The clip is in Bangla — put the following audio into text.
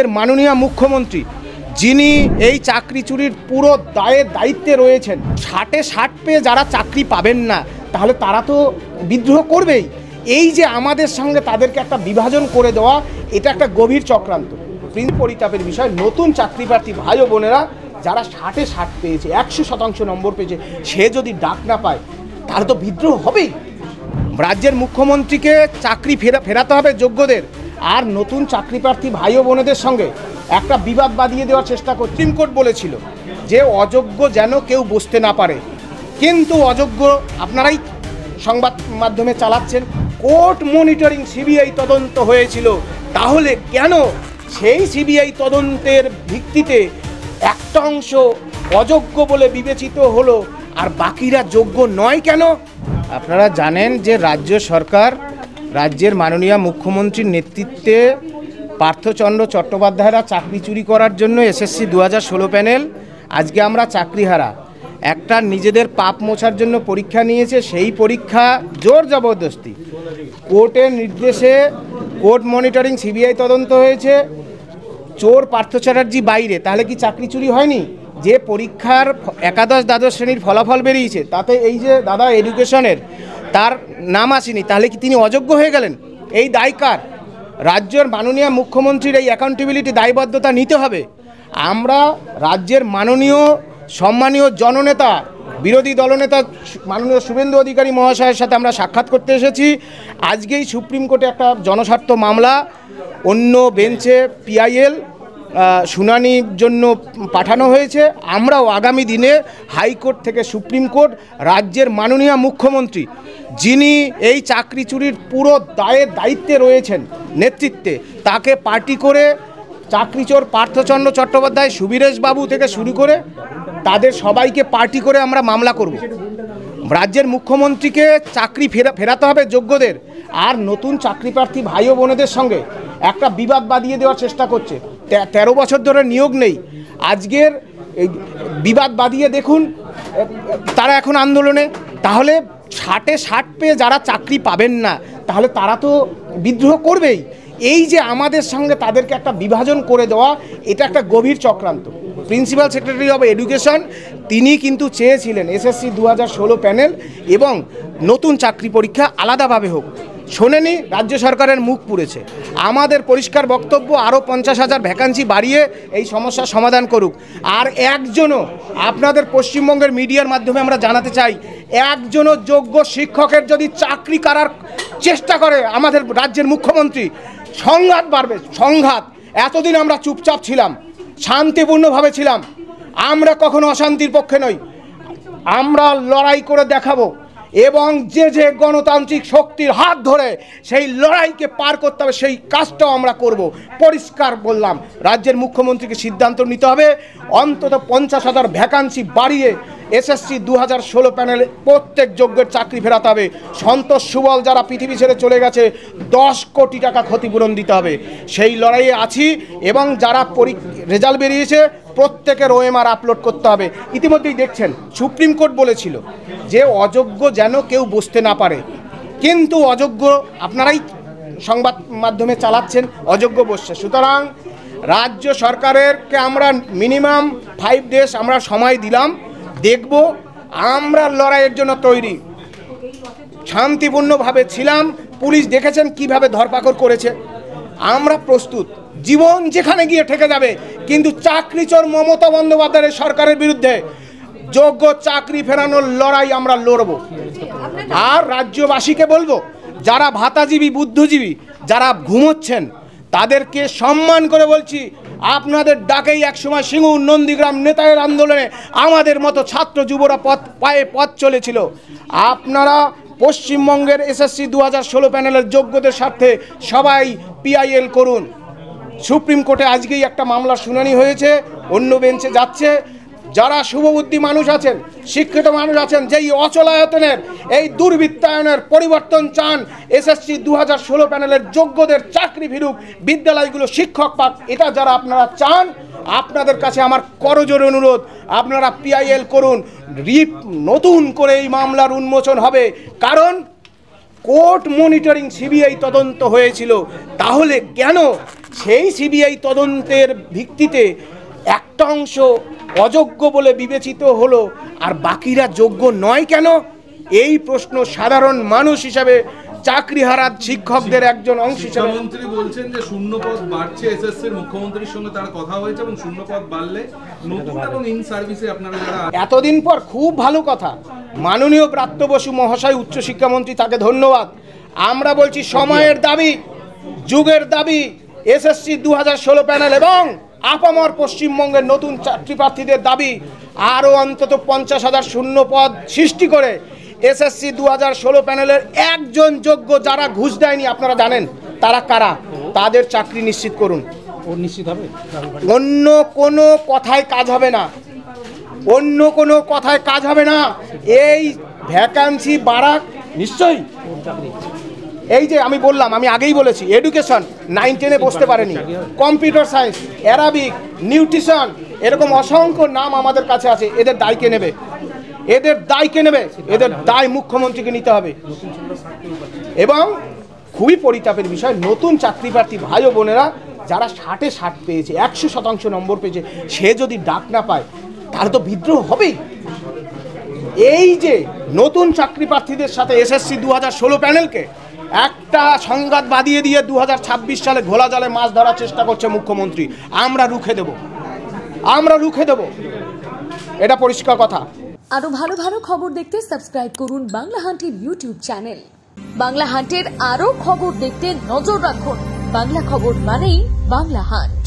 এর মাননীয় মুখ্যমন্ত্রী যিনি এই চাকরি চুরির পুরো দায়িত্বে রয়েছেন, 60 পেয়ে যারা চাকরি পাবেন না তাহলে তারা তো বিদ্রোহ করবেই। এই যে আমাদের সঙ্গে তাদেরকে একটা বিভাজন করে দেওয়া, এটা একটা গভীর চক্রান্ত। পরিতাপের বিষয়, নতুন চাকরি প্রার্থী ভাই ও বোনেরা যারা 60 পেয়েছে, 100% নম্বর পেয়েছে, সে যদি ডাক না পায় তাহলে তো বিদ্রোহ হবেই। রাজ্যের মুখ্যমন্ত্রীকে চাকরি ফেরাতে হবে যোগ্যদের, আর নতুন চাকরি প্রার্থী ভাই ও বোনেদের সঙ্গে একটা বিবাদ বাঁধিয়ে দেওয়ার চেষ্টা করে। সুপ্রিম কোর্ট বলেছিল যে অযোগ্য যেন কেউ বসতে না পারে, কিন্তু অযোগ্য আপনারাই সংবাদ মাধ্যমে চালাচ্ছেন। কোর্ট মনিটরিং সিবিআই তদন্ত হয়েছিল, তাহলে কেন সেই সিবিআই তদন্তের ভিত্তিতে একটা অংশ অযোগ্য বলে বিবেচিত হলো আর বাকিরা যোগ্য নয় কেন? আপনারা জানেন যে রাজ্য সরকার, রাজ্যের মাননীয় মুখ্যমন্ত্রীর নেতৃত্বে পার্থচন্দ্র চট্টোপাধ্যায়রা চাকরি চুরি করার জন্য এসএসসি 2016 প্যানেল, আজকে আমরা চাকরিহারা, একটা নিজেদের পাপ মোছার জন্য পরীক্ষা নিয়েছে। সেই পরীক্ষা জোর জবরদস্তি কোর্টের নির্দেশে কোর্ট মনিটরিং সিবিআই তদন্ত হয়েছে। চোর পার্থ চ্যাটার্জি বাইরে, তাহলে কি চাকরি চুরি হয়নি? যে পরীক্ষার একাদশ দ্বাদশ শ্রেণীর ফলাফল বেরিয়েছে তাতে এই যে দাদা এডুকেশনের তার নাম আসেনি, তাহলে কি তিনি অযোগ্য হয়ে গেলেন? এই দায়কার রাজ্যের মাননীয় মুখ্যমন্ত্রীর এই অ্যাকাউন্টেবিলিটি দায়বদ্ধতা নিতে হবে। আমরা রাজ্যের মাননীয় সম্মানীয় জননেতা বিরোধী দলনেতা মাননীয় শুভেন্দু অধিকারী মহাশয়ের সাথে আমরা সাক্ষাৎ করতে এসেছি। আজকেই সুপ্রিম কোর্টে একটা জনস্বার্থ মামলা অন্য বেঞ্চে পিআইএল শুনানির জন্য পাঠানো হয়েছে। আমরাও আগামী দিনে হাইকোর্ট থেকে সুপ্রিম কোর্ট রাজ্যের মাননীয় মুখ্যমন্ত্রী যিনি এই চাকরি চুরির পুরো দায়িত্বে রয়েছেন নেতৃত্বে, তাকে পার্টি করে চাকরিচোর পার্থচন্দ্র চট্টোপাধ্যায়, সুবীরেশ বাবু থেকে শুরু করে তাদের সবাইকে পার্টি করে আমরা মামলা করব। রাজ্যের মুখ্যমন্ত্রীকে চাকরি ফেরাতে হবে যোগ্যদের, আর নতুন চাকরি প্রার্থী ভাই ও বোনেদের সঙ্গে একটা বিবাদ বাঁধিয়ে দেওয়ার চেষ্টা করছে। 13 বছর ধরে নিয়োগ নেই, আজকের এই বিবাদ বাঁধিয়ে দেখুন তারা এখন আন্দোলনে। তাহলে 60 পেয়ে যারা চাকরি পাবেন না তাহলে তারা তো বিদ্রোহ করবেই। এই যে আমাদের সঙ্গে তাদেরকে একটা বিভাজন করে দেওয়া, এটা একটা গভীর চক্রান্ত। প্রিন্সিপাল সেক্রেটারি অব এডুকেশন তিনি কিন্তু চেয়েছিলেন এসএসসি 2016 প্যানেল এবং নতুন চাকরি পরীক্ষা আলাদাভাবে হোক, শোনেনি, রাজ্য সরকারের মুখ পুড়েছে। আমাদের পরিষ্কার বক্তব্য, আরও 50,000 ভ্যাকান্সি বাড়িয়ে এই সমস্যার সমাধান করুক। আর একজনও আপনাদের পশ্চিমবঙ্গের মিডিয়ার মাধ্যমে আমরা জানাতে চাই, একজনও যোগ্য শিক্ষকের যদি চাকরি করার চেষ্টা করে আমাদের রাজ্যের মুখ্যমন্ত্রী, সংঘাত বাড়বে, সংঘাত। এতদিন আমরা চুপচাপ ছিলাম, শান্তিপূর্ণভাবে ছিলাম, আমরা কখনো অশান্তির পক্ষে নই। আমরা লড়াই করে দেখাবো এবং যে যে গণতান্ত্রিক শক্তির হাত ধরে সেই লড়াইকে পার করতে হবে সেই কাজটাও আমরা করব। পরিষ্কার বললাম, রাজ্যের মুখ্যমন্ত্রীকে সিদ্ধান্ত নিতে হবে, অন্তত 50,000 ভ্যাকান্সি বাড়িয়ে এসএসসি 2016 প্যানেলে প্রত্যেক যোগ্যের চাকরি ফেরাতে হবে। সন্তোষ সুবল যারা পৃথিবী ছেড়ে চলে গেছে 10 কোটি টাকা ক্ষতিপূরণ দিতে হবে। সেই লড়াইয়ে আছি এবং যারা রেজাল্ট বেরিয়েছে প্রত্যেকের ওএমআর আপলোড করতে হবে। ইতিমধ্যেই দেখছেন সুপ্রিম কোর্ট বলেছিল যে অযোগ্য যেন কেউ বসতে না পারে, কিন্তু অযোগ্য আপনারাই সংবাদ মাধ্যমে চালাচ্ছেন, অযোগ্য বসছে। সুতরাং রাজ্য সরকারেরকে আমরা মিনিমাম 5 ডেজ আমরা সময় দিলাম, দেখব। আমরা লড়াইয়ের জন্য তৈরি, শান্তিপূর্ণভাবে ছিলাম, পুলিশ দেখেছেন কিভাবে ধরপাকড় করেছে, আমরা প্রস্তুত। জীবন যেখানে গিয়ে ঠেকে যাবে, কিন্তু চাকরিচোর মমতা বন্দ্যোপাধ্যায়ের সরকারের বিরুদ্ধে যোগ্য চাকরি ফেরানোর লড়াই আমরা লড়ব। আর রাজ্যবাসীকে বলবো, যারা ভাতাজীবী বুদ্ধিজীবী যারা ঘুমোচ্ছেন তাদেরকে সম্মান করে বলছি, আপনাদের ডাকেই একসময় সিঙ্গুর নন্দীগ্রাম নেতাদের আন্দোলনে আমাদের মতো ছাত্র যুবরা পায়ে পথ চলেছিল। আপনারা পশ্চিমবঙ্গের এসএসসি 2016 প্যানেলের যোগ্যদের স্বার্থে সবাই পিআইএল করুন। সুপ্রিম কোর্টে আজকেই একটা মামলার শুনানি হয়েছে, অন্য বেঞ্চে যাচ্ছে। যারা শুভবুদ্ধি মানুষ আছেন, শিক্ষিত মানুষ আছেন, যেই অচলায়তনের এই দুর্বৃত্তায়নের পরিবর্তন চান, এসএসসি 2016 প্যানেলের যোগ্যদের চাকরি ফিরুক, বিদ্যালয়গুলো শিক্ষক পাক, এটা যারা আপনারা চান, আপনাদের কাছে আমার করজোড়ে অনুরোধ, আপনারা পিআইএল করুন। নতুন করে এই মামলার উন্মোচন হবে, কারণ কোর্ট মনিটরিং সিবিআই তদন্ত হয়েছিল, তাহলে কেন সেই সিবিআই তদন্তের ভিত্তিতে একটা অংশ অযোগ্য বলে বিবেচিত হলো আর বাকিরা যোগ্য নয় কেন? এই প্রশ্ন সাধারণ মানুষ হিসাবে, চাকরিহারা শিক্ষকদের একজন অংশ হিসাবে। মুখ্যমন্ত্রী বলছেন যে শূন্যপদ বাড়ছে, এসএসসির মুখ্যমন্ত্রীর সঙ্গে তার কথা হয়েছে এবং শূন্যপদ বাড়লে নতুন এবং ইন সার্ভিসে আপনারা যারা এতদিন পর খুব ভালো কথা, মাননীয় ব্রাত্য বসু মহাশয় উচ্চশিক্ষামন্ত্রী, তাকে ধন্যবাদ। আমরা বলছি সময়ের দাবি, যুগের দাবি, এসএসসি 2016 প্যানেল এবং আপামর পশ্চিমবঙ্গের নতুন চাকরি প্রার্থীদের দাবি আরও অন্তত 50,000 শূন্য পদ সৃষ্টি করে এসএসসি 2016 প্যানেলের একজন যোগ্য যারা ঘুষ দেয়নি, আপনারা জানেন তারা কারা, তাদের চাকরি নিশ্চিত করুন। নিশ্চিত হবে, অন্য কোনো কথায় কাজ হবে না, অন্য কোনো কথায় কাজ হবে না। এই ভ্যাকান্সি বাড়াক নিশ্চয়ই। এই যে আমি বললাম, আমি আগেই বলেছি, এডুকেশন 9-10 বসতে পারেনি, কম্পিউটার সায়েন্স, অ্যারাবিক, নিউট্রিশন, এরকম অসংখ্য নাম আমাদের কাছে আছে। এদের দায় কে নেবে? এদের দায় কে নেবে? এদের দায় মুখ্যমন্ত্রীকে নিতে হবে। এবং খুবই পরিতাপের বিষয়, নতুন চাকরি প্রার্থী ভাই ও বোনেরা যারা 60-এ 60 পেয়েছে, 100% নম্বর পেয়েছে, সে যদি ডাক না পায় তাহলে তো বিদ্রোহ হবেই। এই যে নতুন চাকরি প্রার্থীদের সাথে এসএসসি 2016 প্যানেলকে একটা সংঘাত বাঁধিয়ে দিয়ে 2026 সালে ঘোলা জলে মাছ ধরার চেষ্টা করছে মুখ্যমন্ত্রী। আমরা রুখে দেব, আমরা রুখে দেব, এটা পরিষ্কার কথা। আরো ভালো ভালো খবর দেখতে সাবস্ক্রাইব করুন বাংলা হান্টের ইউটিউব চ্যানেল। বাংলা হান্টের আরো খবর দেখতে নজর রাখুন। বাংলা খবর মানেই বাংলা হান্ট।